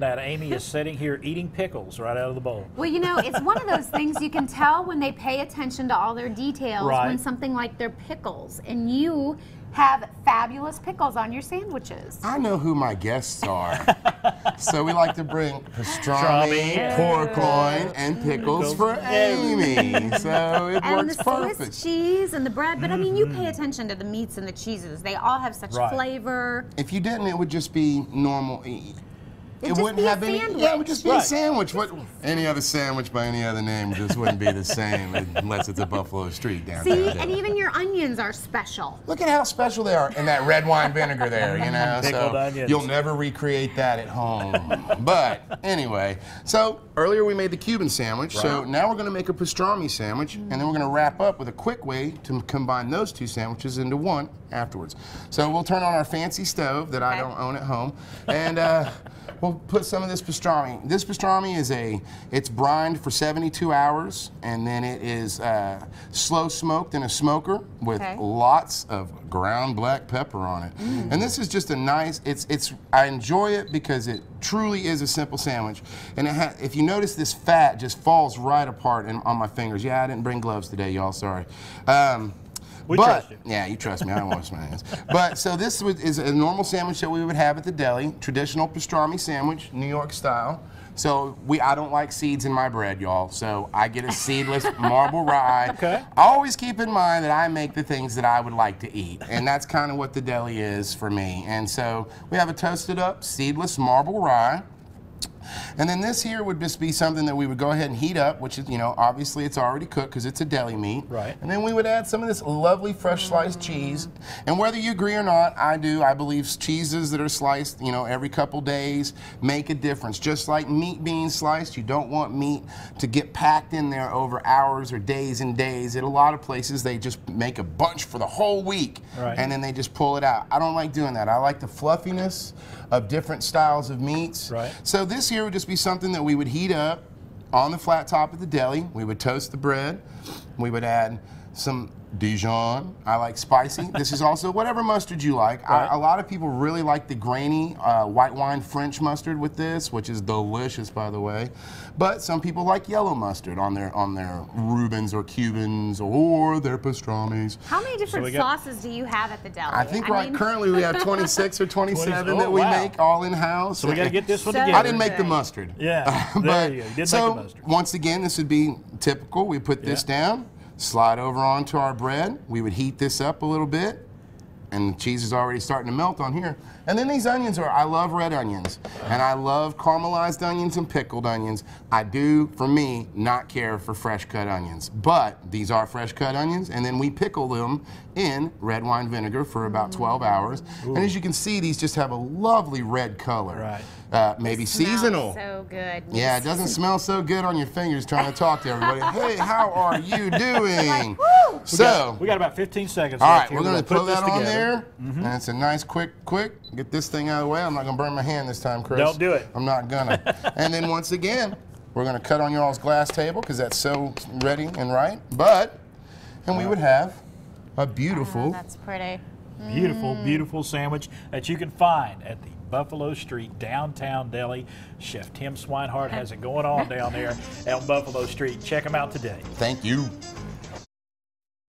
that Amy is sitting here eating pickles right out of the bowl. Well, you know, it's one of those things you can tell when they pay attention to all their details when something like their pickles. And you have fabulous pickles on your sandwiches. I know who my guests are. So we like to bring pastrami, pork loin, and pickles for Amy. So it works perfect. And the Swiss cheese and the bread. But I mean, you pay attention to the meats and the cheeses. They all have such flavor. If you didn't, it would just be normal. It wouldn't have any. Sandwich. Yeah, it would just be a sandwich. What? Any other sandwich by any other name just wouldn't be the same unless it's a Buffalo Street downtown. See, and even your onions are special. Look at how special they are in that red wine vinegar there, you know. Pickled onions. You'll never recreate that at home. But anyway, so earlier we made the Cuban sandwich. So now we're going to make a pastrami sandwich, and then we're going to wrap up with a quick way to combine those two sandwiches into one afterwards. So we'll turn on our fancy stove that I don't own at home, and we'll put some of this pastrami. This pastrami is it's brined for 72 hours, and then it is slow smoked in a smoker with lots of ground black pepper on it. And this is just a nice, I enjoy it because it truly is a simple sandwich. And if you notice, this fat just falls right apart on my fingers. Yeah, I didn't bring gloves today, y'all, sorry. We trust you. Yeah, you trust me. I don't wash my hands. But so this is a normal sandwich that we would have at the deli, traditional pastrami sandwich, New York style. So I don't like seeds in my bread, y'all. So I get a seedless marble rye. Okay. Always keep in mind that I make the things that I would like to eat, and that's kind of what the deli is for me. And so we have a toasted up seedless marble rye. And then this here would just be something that we would go ahead and heat up, which is, you know, obviously it's already cooked because it's a deli meat. Right. And then we would add some of this lovely fresh sliced cheese. And whether you agree or not, I believe cheeses that are sliced, you know, every couple days make a difference. Just like meat being sliced, you don't want meat to get packed in there over hours or days and days. At a lot of places, they just make a bunch for the whole week, and then they just pull it out. I don't like doing that. I like the fluffiness of different styles of meats. Right. So this here would just be something that we would heat up on the flat top of the deli. We would toast the bread. We would add some Dijon. I like spicy. This is also whatever mustard you like. A lot of people really like the grainy white wine French mustard with this, which is delicious, by the way. But some people like yellow mustard on their Reubens or Cubans or their pastramis. How many different sauces do you have at the deli? I think currently we have 26 or 27 that we make all in-house. So we got to get this one together. I didn't make the mustard. Yeah, there you go. You did make the mustard. Once again, this would be typical. We put this down, slide over onto our bread. We would heat this up a little bit, and the cheese is already starting to melt on here. And then these onions I love red onions, and I love caramelized onions and pickled onions. I do, for me, not care for fresh cut onions, but these are fresh cut onions, and then we pickle them in red wine vinegar for about 12 hours. And as you can see, these just have a lovely red color. Right. Maybe seasonal. So good. Yeah, it doesn't smell so good on your fingers trying to talk to everybody. Hey, how are you doing? We got about 15 seconds. All right, we're going to put that on there. And it's a nice quick, get this thing out of the way. I'm not going to burn my hand this time, Chris. Don't do it. I'm not going to. And then once again, we're going to cut on y'all's glass table because that's so ready and right. And we would have a beautiful. That's pretty. Beautiful, beautiful sandwich that you can find at the Buffalo Street Downtown Deli. Chef Tim Swinehart has it going on down there on Buffalo Street. Check him out today. Thank you.